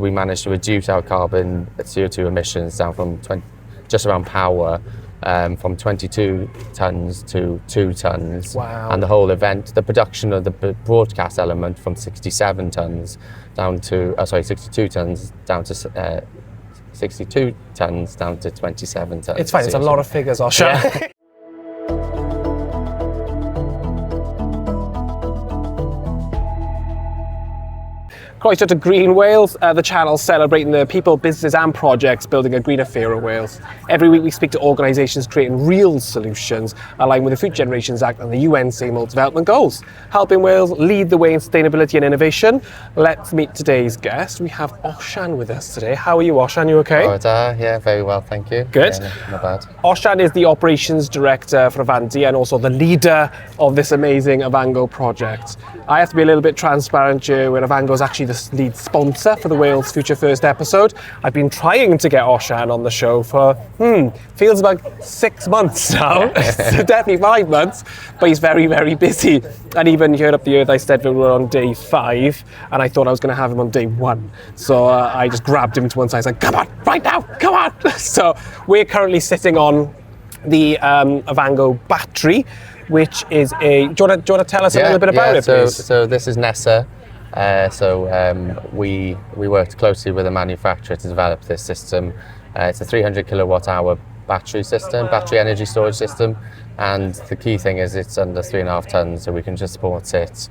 We managed to reduce our carbon CO2 emissions down from just around power, from 22 tonnes to 2 tonnes. Wow. And the whole event, the production of the broadcast element from 67 tonnes down to, 62 tonnes down to 62 tonnes down to 27 tonnes. It's fine, it's a lot of figures, Osian. Yeah. Croeso to GreenWales, the channel celebrating the people, businesses and projects building a greener, fairer Wales. Every week we speak to organisations creating real solutions aligned with the Future Generations Act and the UN Sustainable Development Goals, helping Wales lead the way in sustainability and innovation. Let's meet today's guest. We have Osian with us today. How are you, Osian? You okay? Yeah, very well, thank you. Good. Yeah, not bad. Osian is the operations director for Avanti and also the leader of this amazing Afango project. I have to be a little bit transparent here, where Afango is actually the lead sponsor for the Wales Future First episode. I've been trying to get Osian on the show for, feels about 6 months now. So definitely 5 months, but he's very, very busy. And even here up the Urdd Eisteddfod, we're on day 5, and I thought I was going to have him on day 1. So I just grabbed him to one side and said, come on, right now, come on. So we're currently sitting on the Afango battery, which is a... Do you want to tell us a little bit about it, please? So this is Nessa. We worked closely with a manufacturer to develop this system. It's a 300 kilowatt hour battery system, battery energy storage system, and the key thing is it's under 3.5 tons, so we can just support it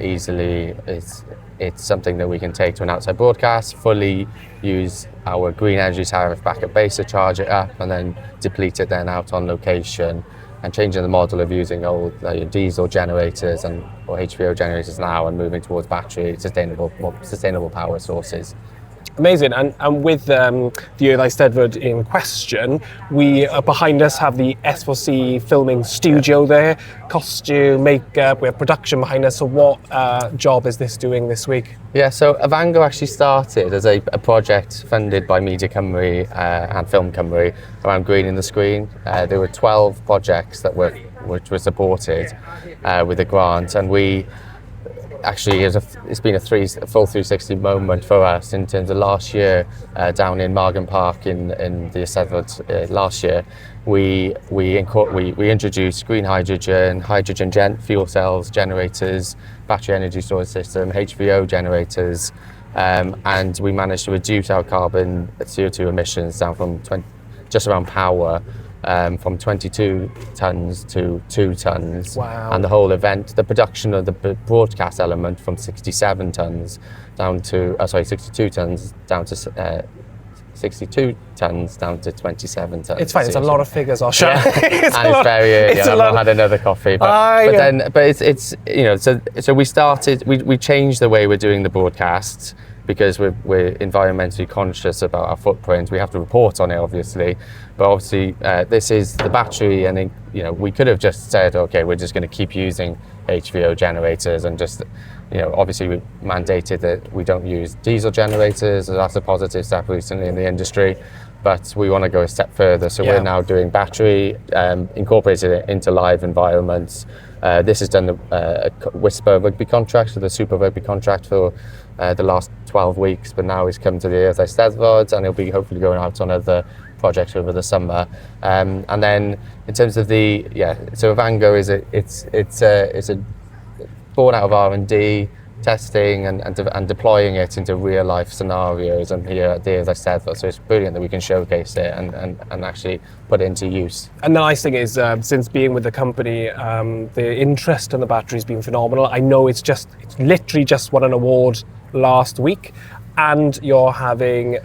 easily. It's something that we can take to an outside broadcast, fully use our green energy tariff back at base to charge it up, and then deplete it then out on location, and changing the model of using old diesel generators or HVO generators now and moving towards battery, more sustainable power sources. Amazing, and with the Urdd Eisteddfod in question, we behind us have the S4C filming studio there, costume, makeup, we have production behind us. So what job is this doing this week? Yeah, so Afango actually started as a project funded by Media Cymru and Film Cymru around greening the screen. There were 12 projects which were supported with a grant, and we actually, it's been a full 360 moment for us in terms of last year down in Margan Park in the Eisteddfod last year. We introduced green hydrogen, fuel cells, generators, battery energy storage system, HVO generators, and we managed to reduce our carbon CO2 emissions down from just around power, from 22 tonnes to 2 tonnes. Wow. And the whole event, the production of the broadcast element from 67 tonnes down to, 62 tonnes down to 62 tonnes down to 27 tonnes. It's fine, it's a lot of figures, Osian. Yeah. It's very early, and I've not had another coffee. But it's so we changed the way we're doing the broadcasts, because we're environmentally conscious about our footprint. We have to report on it, obviously, but obviously this is the battery, and we could have just said, okay, we're just going to keep using HVO generators, and just obviously we mandated that we don't use diesel generators. So that's a positive step recently in the industry, but we want to go a step further. So we're now doing battery, incorporated it into live environments. This has done the Whisper rugby contract, so the Super Rugby contract for the last 12 weeks, but now he's come to the Urdd Eisteddfod, and he'll be hopefully going out on other projects over the summer. And then in terms of so Afango it's born out of R&D, testing and deploying it into real life scenarios, and here at the Urdd Eisteddfod. So it's brilliant that we can showcase it and actually put it into use. And the nice thing is, since being with the company, the interest in the battery has been phenomenal. I know it's literally just won an award last week, and you're having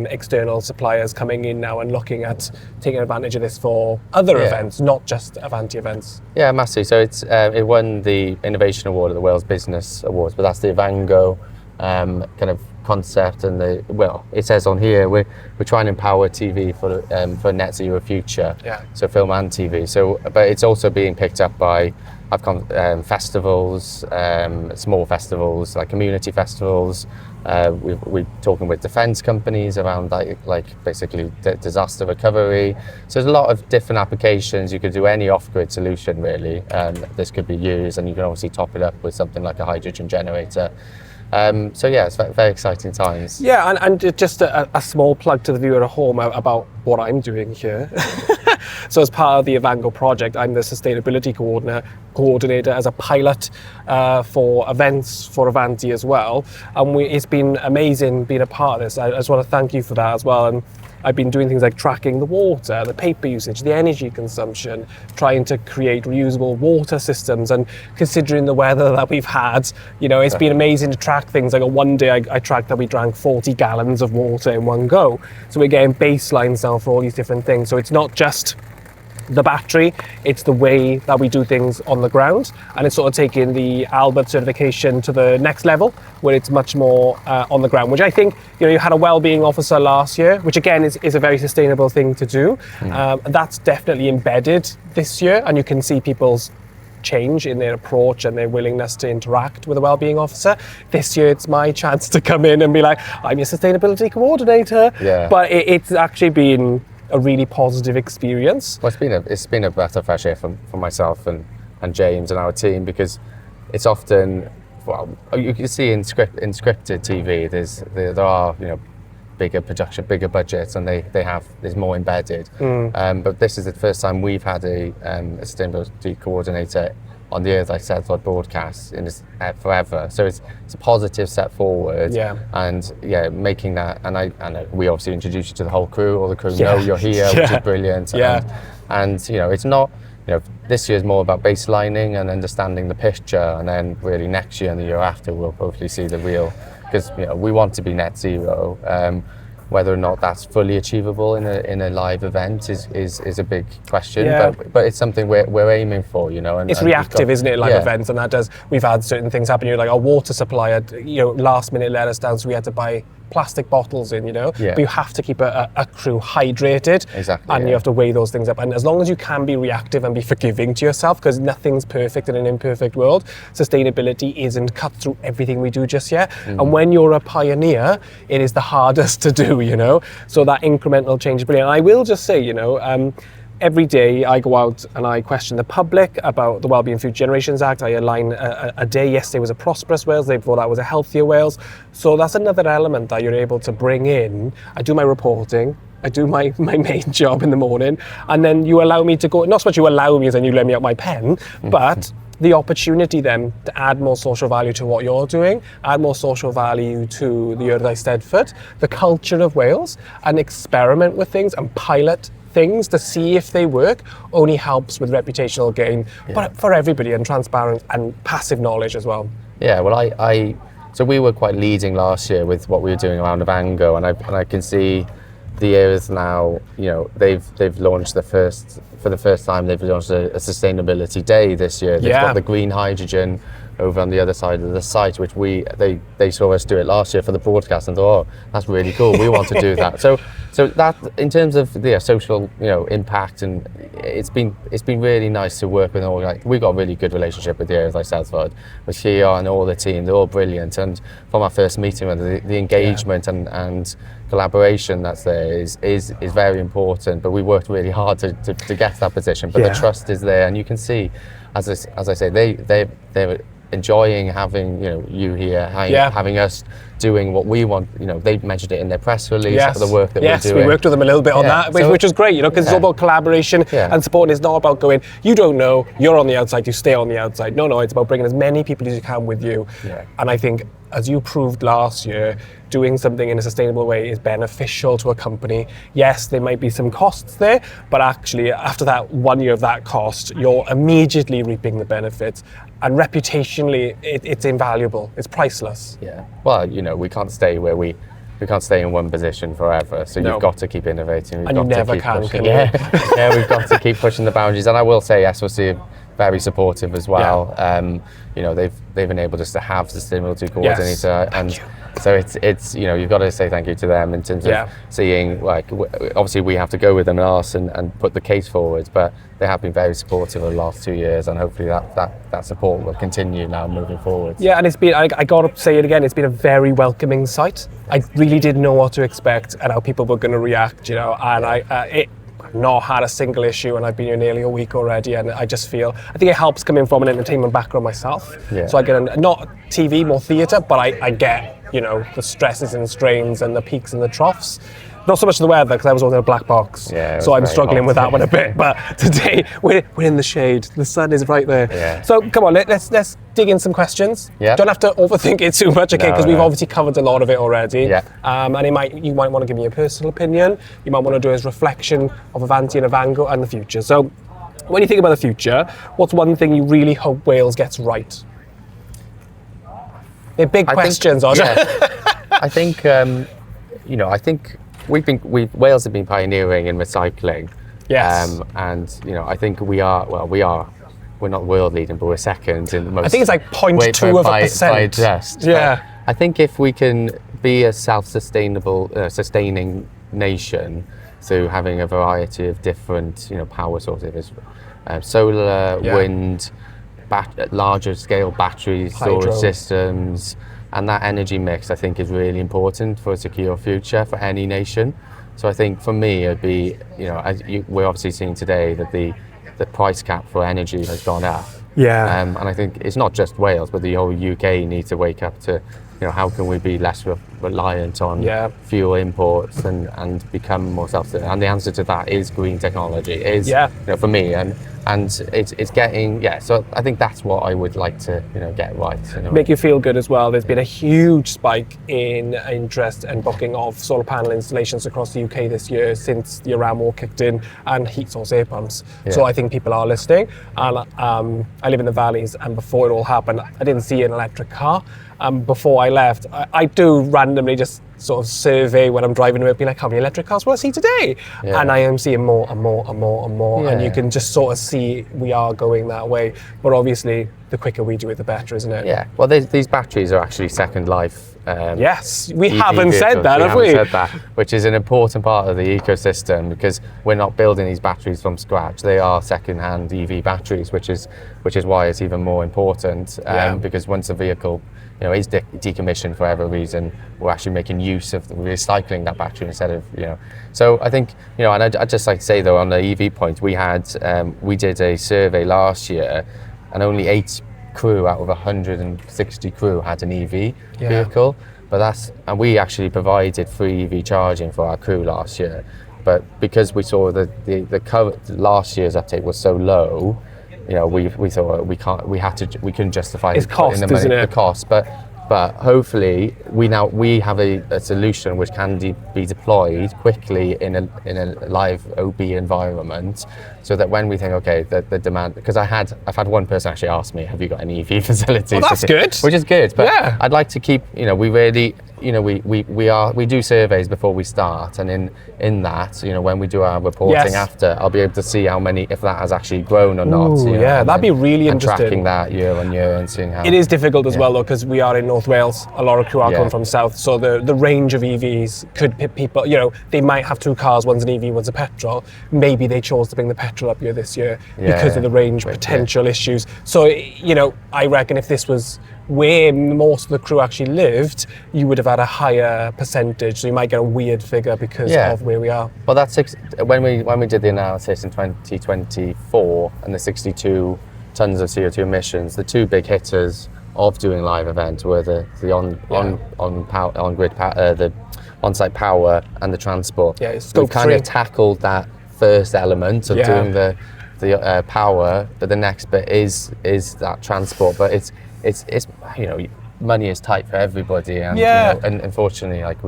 external suppliers coming in now and looking at taking advantage of this for other events, not just Avanti events. Yeah, massively. So it won the Innovation Award at the Wales Business Awards, but that's the Afango kind of concept, and it says on here we're trying to empower TV for a net zero future. Yeah. So film and TV. So, but it's also being picked up by festivals, small festivals like community festivals. We're talking with defence companies around like basically disaster recovery. So there's a lot of different applications. You could do any off-grid solution really. This could be used, and you can obviously top it up with something like a hydrogen generator. So yeah, it's very exciting times. Yeah, and just a small plug to the viewer at home about what I'm doing here. So as part of the Afango project, I'm the sustainability coordinator as a pilot for events for Avanti as well. And it's been amazing being a part of this. I just want to thank you for that as well. And I've been doing things like tracking the water, the paper usage, the energy consumption, trying to create reusable water systems, and considering the weather that we've had, it's been amazing to track things. Like one day I tracked that we drank 40 gallons of water in one go. So we're getting baselines now for all these different things. So it's not just the battery, it's the way that we do things on the ground, and it's sort of taking the Albert certification to the next level where it's much more on the ground, which I think, you had a wellbeing officer last year, which again is a very sustainable thing to do. That's definitely embedded this year, and you can see people's change in their approach and their willingness to interact with a wellbeing officer. This year it's my chance to come in and be like, I'm your sustainability coordinator. But it's actually been a really positive experience. Well, it's been a breath of fresh air for myself and James and our team, because it's often, well, you can see in scripted TV there are bigger production, bigger budgets, and there's more embedded. But this is the first time we've had a sustainability coordinator on the Urdd Eisteddfod broadcast in this forever. So it's a positive step forward. And making that, and we obviously introduce you to the whole crew. All the crew know you're here, which is brilliant. And it's not, this year is more about baselining and understanding the picture, and then really next year and the year after we'll hopefully see the real, because we want to be net zero. Whether or not that's fully achievable in a live event is a big question, but it's something we're aiming for, And it's reactive, isn't it? Live events, and we've had certain things happen. Like our water supplier, last minute let us down, so we had to buy plastic bottles in, But you have to keep a crew hydrated. Exactly. And you have to weigh those things up. And as long as you can be reactive and be forgiving to yourself, because nothing's perfect in an imperfect world, sustainability isn't cut through everything we do just yet. And when you're a pioneer, it is the hardest to do, So that incremental change is brilliant. And I will just say, every day I go out and I question the public about the Wellbeing Future Generations Act. I align a day. Yesterday was a prosperous Wales, the day before that was a healthier Wales. So that's another element that you're able to bring in. I do my reporting, I do my main job in the morning, and then you allow me to go, not so much you allow me as in you let me out my pen, but the opportunity then to add more social value to what you're doing, add more social value to the Urdd Eisteddfod, the culture of Wales, and experiment with things and pilot things to see if they work, only helps with reputational gain, but for everybody, and transparent and passive knowledge as well. Yeah, well, so we were quite leading last year with what we were doing around Afango, and I can see the Urdd now, they've launched for the first time, they've launched a sustainability day this year. They've got the green hydrogen over on the other side of the site, which they saw us do it last year for the broadcast and thought, oh, that's really cool, we want to do that. So that, in terms of the social impact, and it's been really nice to work with all. We've got a really good relationship with the Urdd Eisteddfod, with Shia and all the team. They're all brilliant, and from our first meeting with the engagement and collaboration that's there is very important. But we worked really hard to get to that position, but the trust is there, and you can see, as I say, they're enjoying having you here, having us doing what we want. They measured it in their press release, the work that we're doing. We worked with them a little bit on that, which is great, because it's all about collaboration and support. It's not about going, you don't know, you're on the outside, you stay on the outside. No, it's about bringing as many people as you can with you. And I think, as you proved last year, doing something in a sustainable way is beneficial to a company. Yes, there might be some costs there, but actually after that 1 year of that cost, you're immediately reaping the benefits. And reputationally, it's invaluable. It's priceless. Yeah. Well, we can't stay where we can't stay in one position forever. So you've got to keep innovating. And you never can you? Yeah, we've got to keep pushing the boundaries. And I will say, SOC are very supportive as well. They've enabled us to have sustainability coordinator, and so it's you've got to say thank you to them in terms of seeing, obviously we have to go with them and ask and put the case forward, but they have been very supportive over the last 2 years, and hopefully that support will continue now moving forward. Yeah, and it's been, I got to say it again, it's been a very welcoming site. I really didn't know what to expect and how people were going to react, and not had a single issue, and I've been here nearly a week already, and I think it helps coming from an entertainment background myself. Yeah. So I get not TV, more theatre, but I get, the stresses and strains and the peaks and the troughs. Not so much the weather, because I was on a black box, so I'm struggling with that one a bit. But today we're in the shade. The sun is right there. Yeah. So come on, let's dig in some questions. Yeah. Don't have to overthink it too much, okay? Because we've obviously covered a lot of it already. Yeah. And you might want to give me your personal opinion. You might want to do as reflection of Avanti and Afango and the future. So when you think about the future, what's one thing you really hope Wales gets right? They're big questions, aren't they? I think I think Wales have been pioneering in recycling. Yes. And I think we're not world leading, but we're second in the most. I think it's like 0.2%. By just. Yeah. But I think if we can be a sustaining nation through having a variety of different power sources, solar, wind, larger scale batteries, storage systems. And that energy mix, I think, is really important for a secure future for any nation. So I think for me, it'd be, we're obviously seeing today that the price cap for energy has gone up. Yeah. And I think it's not just Wales, but the whole UK needs to wake up to, how can we be less reliant on fuel imports and become more self-sufficient? And the answer to that is green technology. For me, and it's getting So I think that's what I would like to get right. Make you feel good as well. There's been a huge spike in interest and booking of solar panel installations across the UK this year since the Iran war kicked in, and heat source air pumps. Yeah. So I think people are listening. And I live in the valleys, and before it all happened, I didn't see an electric car. Before I left, I do randomly just sort of survey when I'm driving to be like, how many electric cars will I see today? Yeah. And I am seeing more and more and more and more. Yeah. And you can just sort of see we are going that way. But obviously, the quicker we do it, the better, isn't it? Yeah. Well, these batteries are actually second life. Yes, we haven't said that, have we? Said that, which is an important part of the ecosystem, because we're not building these batteries from scratch. They are second-hand EV batteries, which is why it's even more important. Because once a vehicle is decommissioned for whatever reason, we're actually making use of recycling that battery instead of So I think and I'd just like to say though, on the EV point, we did a survey last year, and only 8 crew out of 160 crew had an EV vehicle. And we actually provided free EV charging for our crew last year. But because we saw the last year's uptake was so low, we thought we couldn't justify it's cost, isn't it? The cost. But hopefully we have a solution which can be deployed quickly in a live OB environment, so that when we think, okay, the demand, because I've had one person actually ask me, have you got any EV facilities? Well, that's good. Which is good, but I'd like to keep, we really, we do surveys before we start, and in that, when we do our reporting after, I'll be able to see how many, if that has actually grown or not. That'd be really interesting. Tracking that year on year and seeing how. It is difficult as well though, because we are in North Wales. A lot of crew are coming from south, so the range of EVs could pit people. They might have 2 cars, one's an EV, one's a petrol. Maybe they chose to bring the petrol up here this year because of the range potential issues. So I reckon if this was where most of the crew actually lived, you would have had a higher percentage. So you might get a weird figure because of where we are. Well, that's when we did the analysis in 2024, and the 62 tons of CO2 emissions. The 2 big hitters of doing live events were the on-grid power, the on-site power, and the transport. Yeah, it's We've kind of tackled that first element of doing the power, but the next bit is that transport. But it's money is tight for everybody, and and unfortunately, like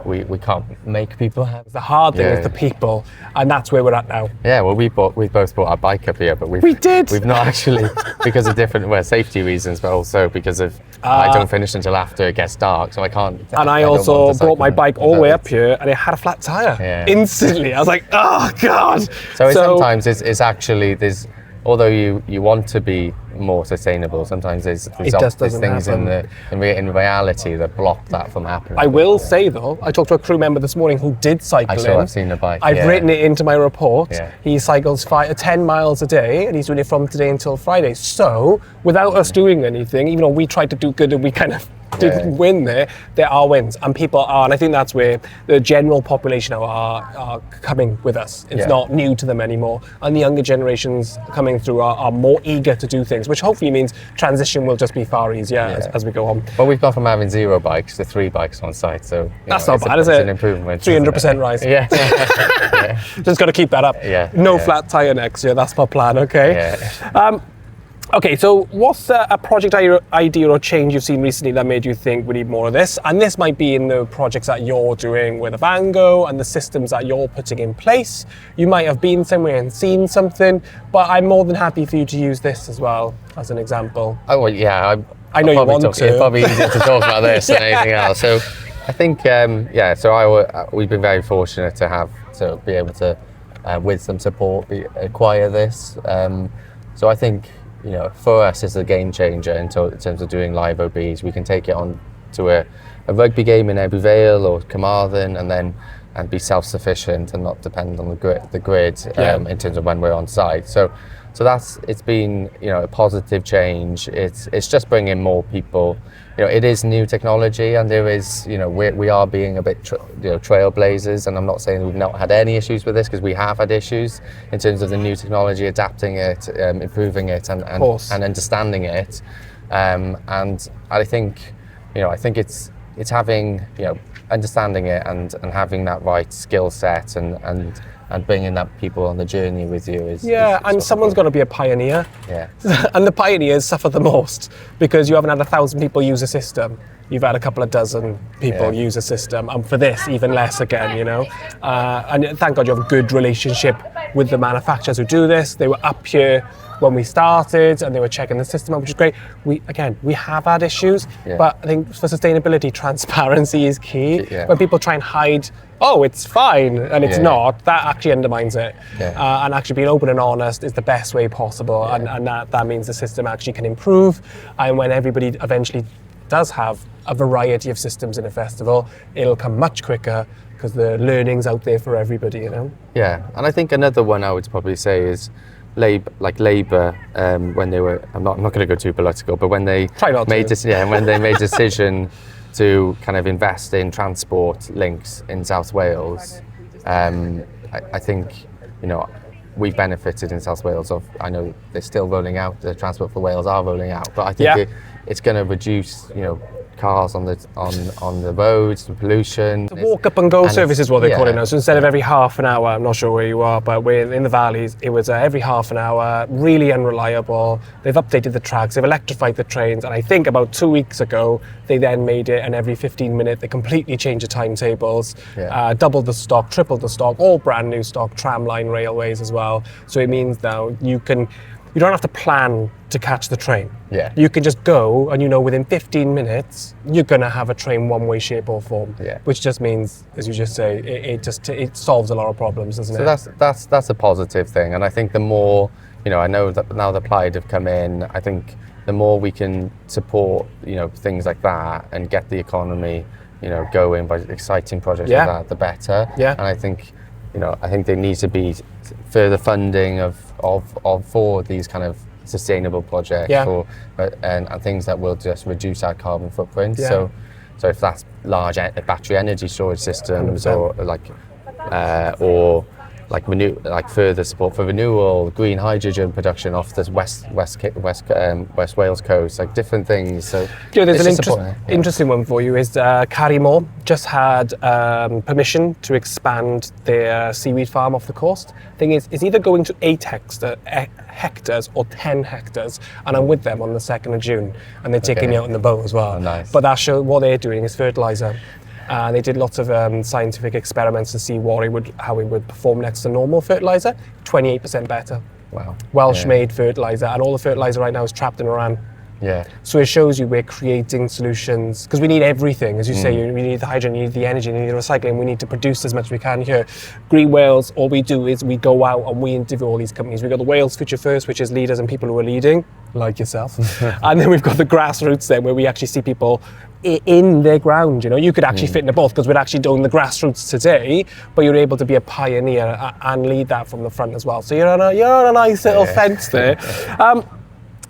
we can't make people have. The hard thing is the people, and that's where we're at now. Yeah, well, we both bought our bike up here, but we've not actually, because of different safety reasons, but also because of I don't finish until after it gets dark, so I can't. And I also brought my bike all the way up here, and it had a flat tire instantly. I was like, oh god. So sometimes it's actually there's. Although you want to be more sustainable, sometimes there's things in reality that block that from happening. I will say though, I talked to a crew member this morning who did cycle I've seen the bike. I've written it into my report. Yeah. He cycles 10 miles a day, and he's doing it from today until Friday. So without us doing anything, even though we tried to do good and we kind of didn't win there are wins, and people are, and I think that's where the general population are coming with us. It's not new to them anymore, and the younger generations coming through are more eager to do things, which hopefully means transition will just be far easier as we go on. Well, we've gone from having 0 bikes to 3 bikes on site, so that's not bad, is it? It's an improvement. 300% rise. Yeah. Just got to keep that up. No flat tire next year. That's my plan. Okay. Okay, so what's a project idea or change you've seen recently that made you think we need more of this? And this might be in the projects that you're doing with Afango and the systems that you're putting in place. You might have been somewhere and seen something, but I'm more than happy for you to use this as well as an example. Oh, well, yeah. I know you want to. It's probably easier to talk about this than anything else. So I think, we've been very fortunate to be able to, with some support, acquire this. So I think, for us, it's a game changer in terms of doing live OBs. We can take it on to a rugby game in Ebbw Vale or Carmarthen, and be self-sufficient and not depend on the grid in terms of when we're on site. So it's been a positive change. It's just bringing more people. It is new technology, and there is we are being a bit trailblazers. And I'm not saying we've not had any issues with this, because we have had issues in terms of the new technology, adapting it, improving it, and understanding it. And I think it's having understanding it and having that right skill set and bringing that people on the journey with you is and someone's got to be a pioneer. And the pioneers suffer the most, because you haven't had 1,000 people use a system. You've had a couple of dozen people use a system, and for this even less again, and thank God you have a good relationship with the manufacturers who do this. They were up here when we started and they were checking the system out, which is great. We have had issues, but I think for sustainability, transparency is key. When people try and hide, oh, it's fine, and it's not, that actually undermines it. And actually being open and honest is the best way possible, and that means the system actually can improve. And when everybody eventually does have a variety of systems in a festival, it'll come much quicker, because the learning's out there for everybody, Yeah, and I think another one I would probably say is Labour, when they were, I'm not going to go too political, but when they made decision to kind of invest in transport links in South Wales, I think we've benefited in South Wales of. I know they're still rolling out, the Transport for Wales are rolling out, but I think it's going to reduce cars on the roads, the pollution. The walk up and go service is what they call it now. So instead of every half an hour, I'm not sure where you are, but we're in the valleys, it was every half an hour, really unreliable. They've updated the tracks, they've electrified the trains, and I think about 2 weeks ago, they then made it, and every 15 minutes, they completely changed the timetables, doubled the stock, tripled the stock, all brand new stock, tramline railways as well. So it means now you don't have to plan to catch the train. You can just go, and within 15 minutes, you're going to have a train one way, shape or form. Which just means, as you just say, it solves a lot of problems, doesn't it? So that's a positive thing. And I think the more, I know that now the Plaid have come in, I think the more we can support, things like that and get the economy, going by exciting projects like that, the better. And I think, I think there needs to be further funding for these kind of sustainable projects and things that will just reduce our carbon footprint. So if that's large battery energy storage systems 100%. or further support for renewal, green hydrogen production off the West Wales coast, different things. So there's an interesting one for you is Carrymore just had permission to expand their seaweed farm off the coast. Thing is, it's either going to 8 hectares or 10 hectares, and I'm with them on the 2nd of June, and they're taking me out in the boat as well. Oh, nice. But that shows what they're doing is fertilizer. They did lots of scientific experiments to see how it would perform next to normal fertilizer. 28% better. Wow. Welsh made fertilizer, and all the fertilizer right now is trapped in Iran. So it shows you we're creating solutions, because we need everything, as you say. We need the hydrogen, you need the energy, you need the recycling. We need to produce as much as we can here. GreenWales, all we do is we go out and we interview all these companies. We've got the Wales Future First, which is leaders and people who are leading, like yourself. And then we've got the grassroots then, where we actually see people in their ground. You could actually fit into both, because we're actually doing the grassroots today, but you're able to be a pioneer and lead that from the front as well. So you're on a nice little fence there.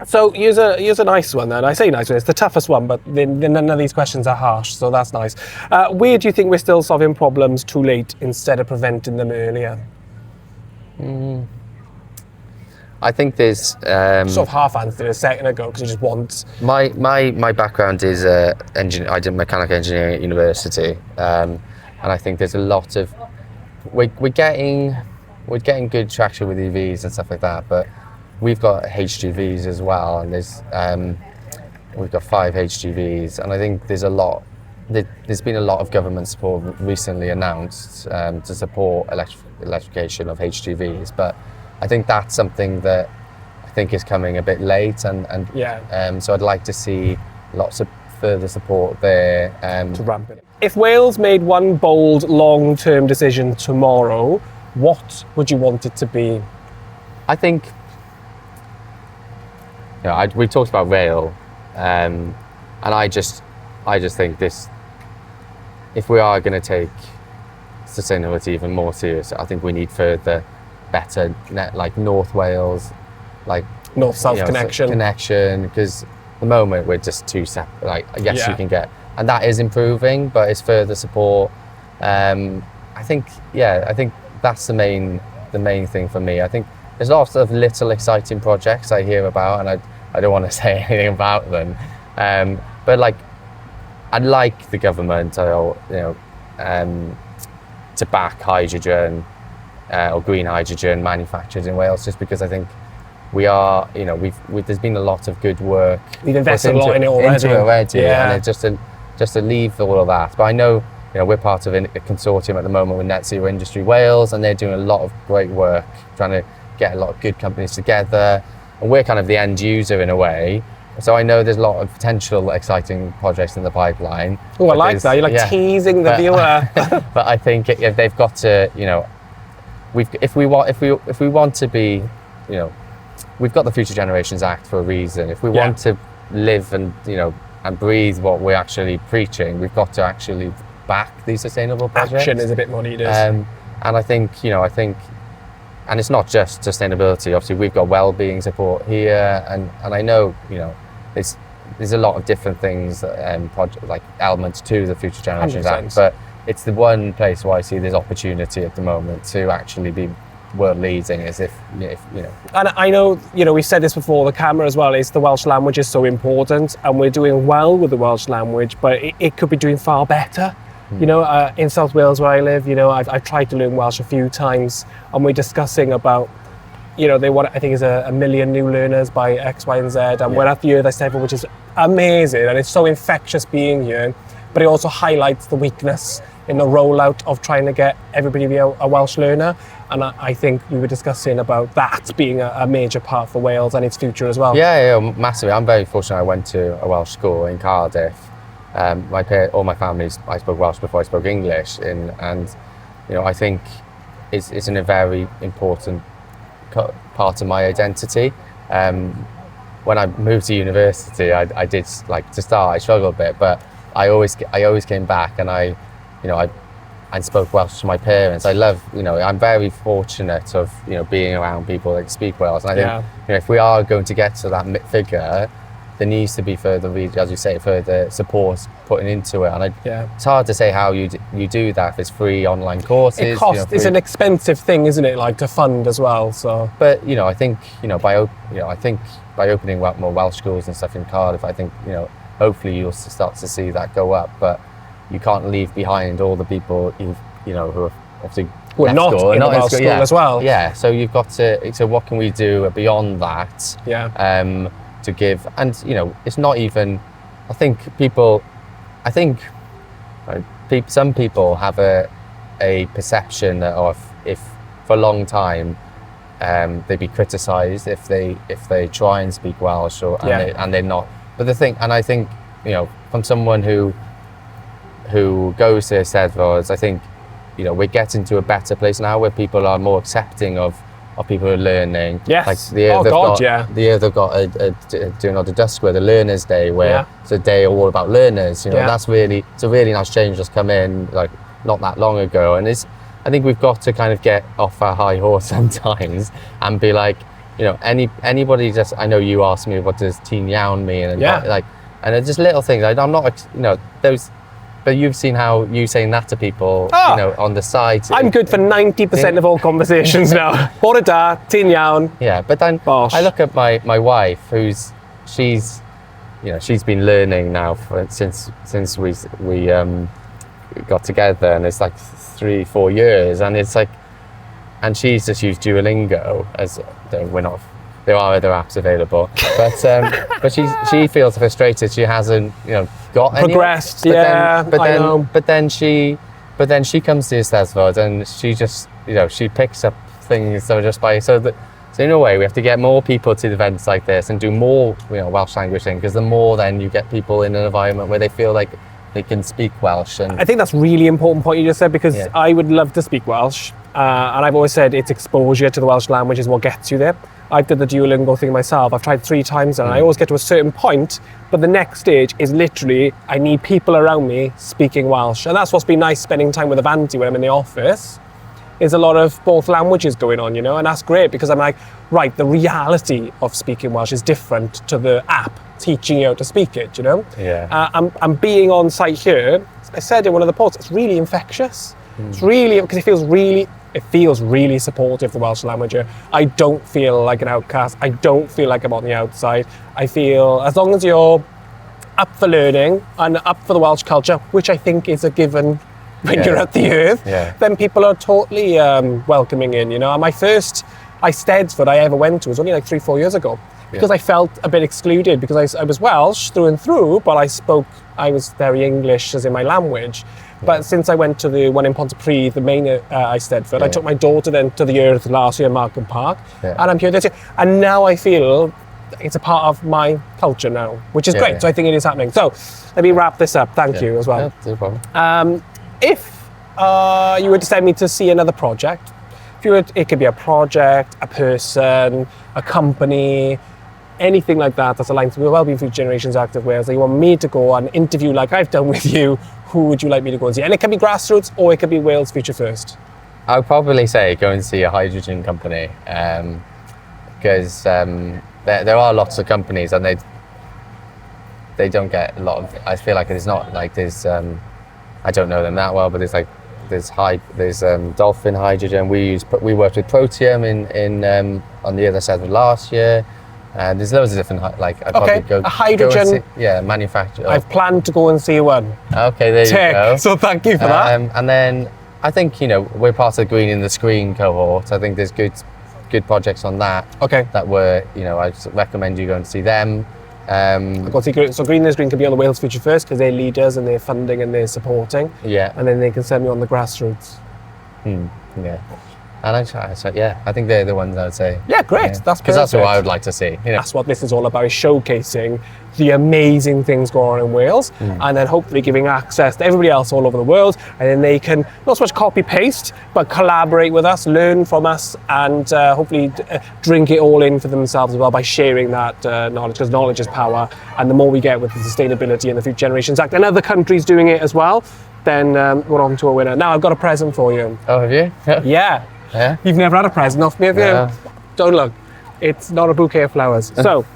So here's a nice one then. I say nice one, it's the toughest one, but none of these questions are harsh, so that's nice. Where do you think we're still solving problems too late instead of preventing them earlier? I think there's... sort of half answered a second ago because you just want... My background is I did mechanical engineering at university, and I think there's a lot of... We're getting good traction with EVs and stuff like that, but we've got HGVs as well, and we've got 5 HGVs, and I think there's been a lot of government support recently announced to support electrification of HGVs, but I think that's something that I think is coming a bit late, so I'd like to see lots of further support there to ramp it up. If Wales made one bold long-term decision tomorrow, what would you want it to be? I think, we talked about rail, and I just think this, if we are going to take sustainability even more serious, I think we need further, better like North Wales, like North-South connection, because at the moment we're just too separate. Like, yes, you can get, and that is improving, but it's further support. I think that's the main thing for me. I think there's lots of little exciting projects I hear about, and I don't want to say anything about them. But like, I'd like the government, to back hydrogen or green hydrogen manufactured in Wales, just because I think we are, there's been a lot of good work. We've invested a lot in it already. And it's just to leave all of that. But I know, we're part of a consortium at the moment with Net Zero Industry Wales, and they're doing a lot of great work, trying to get a lot of good companies together, and we're kind of the end user in a way. So I know there's a lot of potential exciting projects in the pipeline. Oh, I like that. You're teasing the viewer. But I think if they've got to, if we want to be, we've got the Future Generations Act for a reason. If we want to live and breathe what we're actually preaching, we've got to actually back these sustainable projects. Action is a bit more needed. And I think, and it's not just sustainability. Obviously, we've got well-being support here, and I know, there's a lot of different things, like elements to the Future Generations 100%. Act, but it's the one place where I see there's opportunity at the moment to actually be world leading, as if. And I know, we said this before the camera as well, is the Welsh language is so important, and we're doing well with the Welsh language, but it could be doing far better. In South Wales where I live, I've tried to learn Welsh a few times, and we're discussing about, they want, I think it's 1 million new learners by X, Y, and Z, and we're at the Urdd Eisteddfod, which is amazing, and it's so infectious being here, but it also highlights the weakness in the rollout of trying to get everybody to be a Welsh learner, and I think we were discussing about that being a major part for Wales and its future as well. Yeah, massively. I'm very fortunate I went to a Welsh school in Cardiff. All my family, I spoke Welsh before I spoke English, and I think it's in a very important part of my identity. When I moved to university, I did, like, to start, I struggled a bit, but I always came back, and I spoke Welsh to my parents. I love, I'm very fortunate of being around people that speak Welsh, and I think if we are going to get to that figure, there needs to be further, as you say, further support putting into it. And it's hard to say how you do that if it's free online courses. It costs. It's an expensive thing, isn't it? Like, to fund as well. So, but I think by opening more Welsh schools and stuff in Cardiff, I think hopefully you'll start to see that go up. But you can't leave behind all the people who have obviously we're not in the Welsh school as well. Yeah. So you've got to. So what can we do beyond that? Yeah. To give, and it's not even. I think some people have a perception that if for a long time they'd be criticised if they try and speak Welsh and they're not. But I think from someone who goes to Eisteddfod, I think we're getting to a better place now where people are more accepting of people who are learning. Yes. Like the year they've got doing the Dusk Square, the Learners Day, where it's a day all about learners. It's a really nice change that's come in, like, not that long ago, and I think we've got to kind of get off our high horse sometimes and be like, anybody just, I know you asked me what does Ti'n Iawn mean, and Yeah. and it's just little things. I'm not, those, but you've seen how you saying that to people, on the side. I'm good for 90% of all conversations now. Bore da, Ti'n Iawn. Yeah, but then Bosh. I look at my wife, she's been learning now since we got together, and it's like 3-4 years, and it's like, and she's just used Duolingo as there are other apps available, but she feels frustrated. She hasn't got any Progressed. But then she comes to Eisteddfod, and she just she picks up things so in a way we have to get more people to events like this and do more Welsh language thing, because the more then you get people in an environment where they feel like they can speak Welsh. And I think that's a really important point you just said, because I would love to speak Welsh, and I've always said it's exposure to the Welsh language is what gets you there. I've done the Duolingo thing myself. I've tried 3 times, and I always get to a certain point, but the next stage is literally I need people around me speaking Welsh, and that's what's been nice spending time with Avanti when I'm in the office. Is a lot of both languages going on, and that's great, because I'm like, right, the reality of speaking Welsh is different to the app teaching you how to speak it, Yeah. And being on site here, I said in one of the posts, it's really infectious. It's really, because it feels really supportive, the Welsh language here. I don't feel like an outcast. I don't feel like I'm on the outside. I feel as long as you're up for learning and up for the Welsh culture, which I think is a given when you're at the earth, then people are totally welcoming in, And my first Eisteddfod I ever went to was only like 3-4 years ago, because I felt a bit excluded, because I was Welsh through and through, but I was very English as in my language. But since I went to the one in Pontypridd, the main Eisteddfod, I took my daughter then to the Urdd last year in Markham Park, and I'm here this year. And now I feel it's a part of my culture now, which is great. So I think it is happening. So let me wrap this up. Thank you as well. No problem. If you were to send me to see another project, it could be a project, a person, a company, anything like that that's aligned to the Wellbeing Future Generations Act of Wales, that you want me to go and interview like I've done with you, who would you like me to go and see? And it can be grassroots, or it could be Wales Future First. I would probably say go and see a hydrogen company, because there are lots of companies, and they don't get a lot of. I feel like it's not like there's. I don't know them that well, but there's dolphin hydrogen. We worked with Proteum in on the other side of last year. There's loads of different a hydrogen manufacturer. I've planned to go and see one. Okay, there you go. So thank you for that. And then I think we're part of Green in the Screen cohort. I think there's good projects on that. Okay. That I just recommend you go and see them. So Green in the Screen can be on the Wales Future First, because they're leaders and they're funding and they're supporting. Yeah. And then they can send me on the grassroots. Yeah. And I think they're the ones I would say. Yeah, great. That's perfect. Because that's what I would like to see. That's what this is all about, is showcasing the amazing things going on in Wales, and then hopefully giving access to everybody else all over the world, and then they can not so much copy paste, but collaborate with us, learn from us, and hopefully drink it all in for themselves as well by sharing that knowledge, because knowledge is power, and the more we get with the sustainability and the Future Generations Act and other countries doing it as well, then we're on to a winner. Now I've got a present for you. Oh, have you? Yeah. Yeah. You've never had a present off me, have you? Don't look. It's not a bouquet of flowers. So,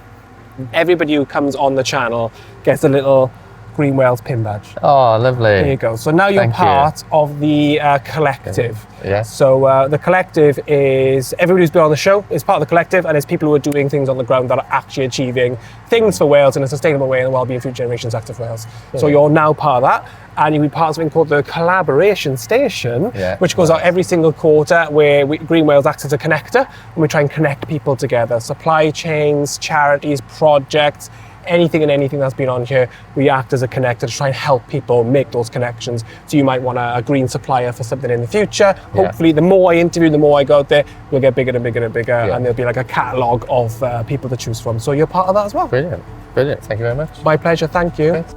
everybody who comes on the channel gets a little GreenWales pin badge. Oh, lovely. There you go. So now you're part of the collective. Yeah. So the collective is everybody who's been on the show is part of the collective, and it's people who are doing things on the ground that are actually achieving things for Wales in a sustainable way in the Wellbeing Future Generations Act of Wales. So you're now part of that, and you'll be part of something called the Collaboration Station, which goes out every single quarter, where GreenWales acts as a connector, and we try and connect people together, supply chains, charities, projects, anything that's been on here. We act as a connector to try and help people make those connections. So you might want a green supplier for something in the future. Hopefully the more I interview, the more I go out there, we'll get bigger and bigger and bigger, and there'll be like a catalogue of people to choose from. So you're part of that as well. Brilliant. Thank you very much. My pleasure. Thank you. Thanks.